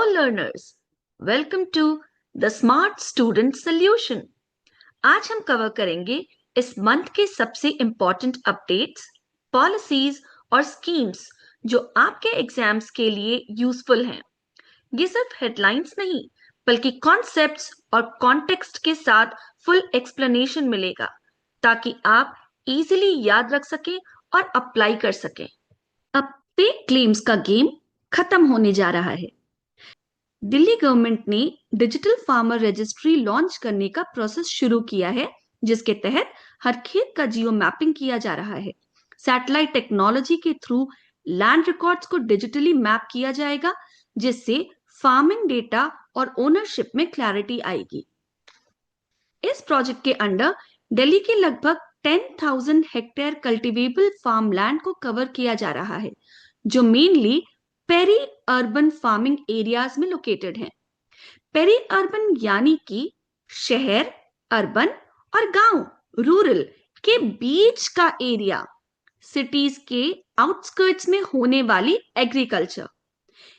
learners, welcome to the Smart Student Solution. आज हम cover करेंगे इस मंथ के सबसे इम्पोर्टेंट अपडेट्स, पॉलिसीज और स्कीम्स जो आपके एग्जाम्स के लिए यूजफुल हैं। ये सिर्फ हेडलाइंस नहीं, बल्कि कॉन्सेप्ट्स और कॉन्टेक्स्ट के साथ फुल एक्सप्लेनेशन मिलेगा ताकि आप इजीली याद रख सकें और अप्लाई कर सकें। अब फेक क्लेम्स का गेम खत्म होने जा रहा है। दिल्ली गवर्नमेंट ने डिजिटल फार्मर रजिस्ट्री लॉन्च करने का प्रोसेस शुरू किया है, जिसके तहत हर खेत का जियो मैपिंग किया जा रहा है। सैटेलाइट टेक्नोलॉजी के थ्रू लैंड रिकॉर्ड्स को डिजिटली मैप किया जाएगा, जिससे फार्मिंग डेटा और ओनरशिप में क्लैरिटी आएगी। इस प्रोजेक्ट के अंडर दिल्ली के लगभग 10,000 हेक्टेयर कल्टीवेबल फार्म लैंड को कवर किया जा रहा है, जो mainly peri urban farming areas में लोकेटेड हैं। पेरी अर्बन यानी कि शहर, अर्बन और गांव, रूरल के बीच का एरिया, सिटीज के आउटस्कर्ट्स में होने वाली एग्रीकल्चर।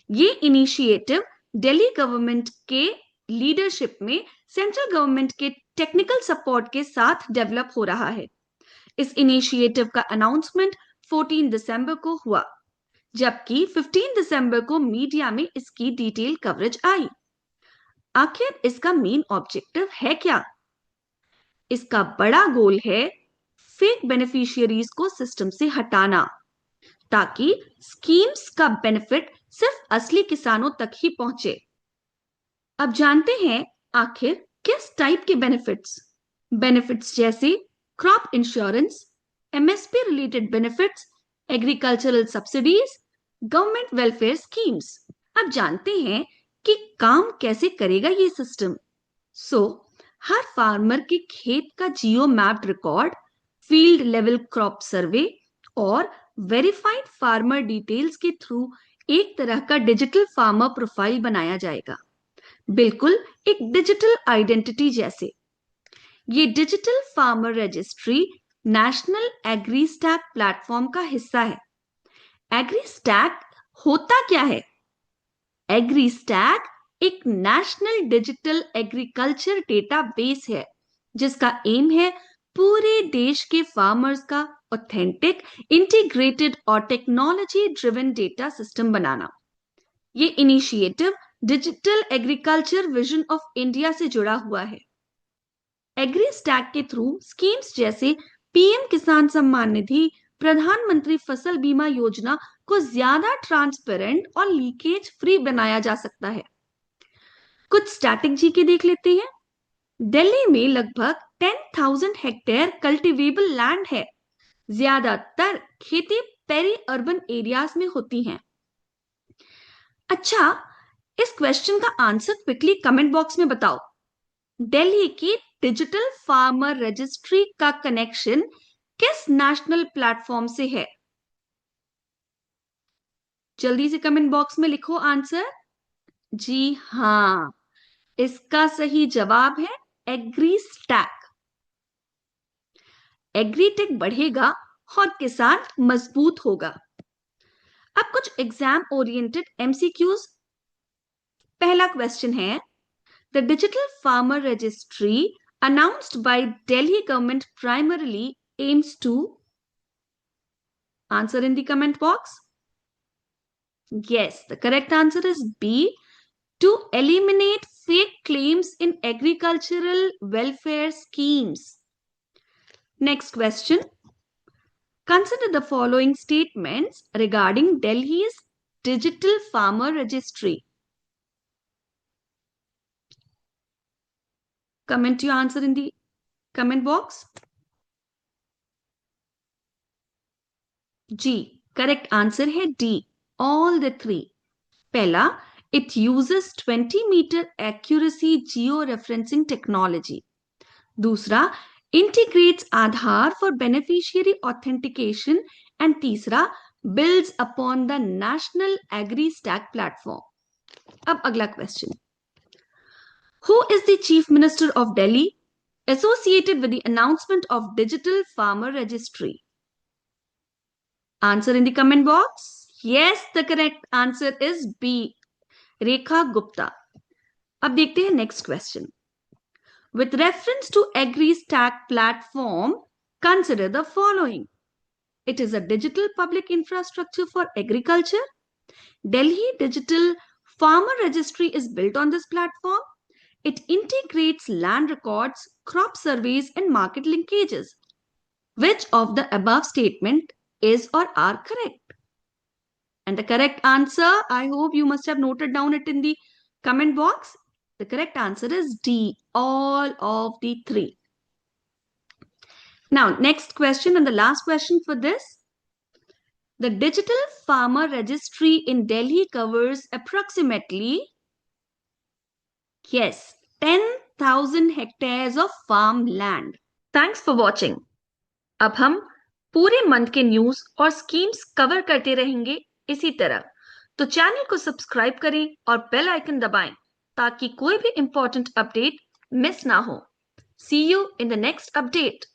ये इनिशिएटिव दिल्ली गवर्नमेंट के लीडरशिप में सेंट्रल गवर्नमेंट के टेक्निकल सपोर्ट के साथ डेवलप हो रहा है। इस इनिशिएटिव का अनाउंसमेंट 14 दिसंबर को हुआ, जबकि 15 दिसंबर को मीडिया में इसकी डिटेल कवरेज आई। आखिर इसका मेन ऑब्जेक्टिव है क्या? इसका बड़ा गोल है फेक बेनिफिशियरीज को सिस्टम से हटाना, ताकि स्कीम्स का बेनिफिट सिर्फ असली किसानों तक ही पहुंचे। अब जानते हैं आखिर किस टाइप के बेनिफिट्स जैसे crop insurance, MSP related benefits, agricultural subsidies, government welfare schemes. अब जानते हैं कि काम कैसे करेगा ये सिस्टम। हर फार्मर के खेत का geo mapped record, field level crop survey और वेरीफाइड फार्मर डिटेल्स के थ्रू एक तरह का डिजिटल फार्मर प्रोफाइल बनाया जाएगा, बिल्कुल एक डिजिटल आइडेंटिटी जैसे। ये digital farmer registry national agri stack platform का हिस्सा है। एग्री स्टैक होता क्या है? एग्री स्टैक एक नेशनल डिजिटल एग्रीकल्चर डेटाबेस है, जिसका एम है पूरे देश के फार्मर्स का ऑथेंटिक, इंटीग्रेटेड और टेक्नोलॉजी ड्रिवन डेटा सिस्टम बनाना। ये initiative digital agriculture vision of India से जुड़ा हुआ है। एग्री स्टैक के थ्रू स्कीम्स जैसे पीएम किसान सम्मान निधि, प्रधानमंत्री फसल बीमा योजना को ज्यादा ट्रांसपेरेंट और लीकेज फ्री बनाया जा सकता है। कुछ स्ट्रैटेजी के देख लेते हैं। दिल्ली में लगभग 10,000 हेक्टेयर कल्टीवेबल लैंड है। ज्यादातर खेती पेरी अर्बन एरियाज में होती हैं। अच्छा, इस क्वेश्चन का आंसर क्विकली कमेंट बॉक्स में बताओ। दिल्ली की डिजिटल फार्मर रजिस्ट्री का कनेक्शन किस नेशनल प्लेटफॉर्म से है? जल्दी से कमेंट बॉक्स में लिखो आंसर। जी हाँ, इसका सही जवाब है एग्री स्टैक। एग्रीटेक बढ़ेगा और किसान मजबूत होगा। अब कुछ एग्जाम ओरिएंटेड एमसीक्यूज। पहला क्वेश्चन है, the digital farmer registry announced by Delhi government primarily aims to answer in the comment box. Yes, the correct answer is B, to eliminate fake claims in agricultural welfare schemes. Next question. Consider the following statements regarding Delhi's digital farmer registry. Comment your answer in the comment box. G, correct answer है D, all the three. पहला, it uses 20-meter accuracy geo-referencing technology. दूसरा, integrates Aadhaar for beneficiary authentication. And तीसरा, builds upon the National Agri Stack platform. अब अगला question. Who is the Chief Minister of Delhi associated with the announcement of Digital Farmer Registry? Answer in the comment box. Yes, the correct answer is B. Rekha Gupta. अब देखते हैं next question. With reference to AgriStack platform, consider the following. It is a digital public infrastructure for agriculture. Delhi Digital Farmer Registry is built on this platform. It integrates land records, crop surveys, and market linkages. Which of the above statement is or are correct? And the correct answer, I hope you must have noted down it in the comment box. The correct answer is D, all of the three. Now, next question and the last question for this. The Digital Farmer Registry in Delhi covers approximately, yes, 10,000 hectares of farmland. Thanks for watching. अब हम पूरे month के news और schemes cover करते रहेंगे इसी तरह। तो चैनल को सब्सक्राइब करें और बेल आइकन दबाएं ताकि कोई भी इंपॉर्टेंट अपडेट मिस ना हो। See you in the next update.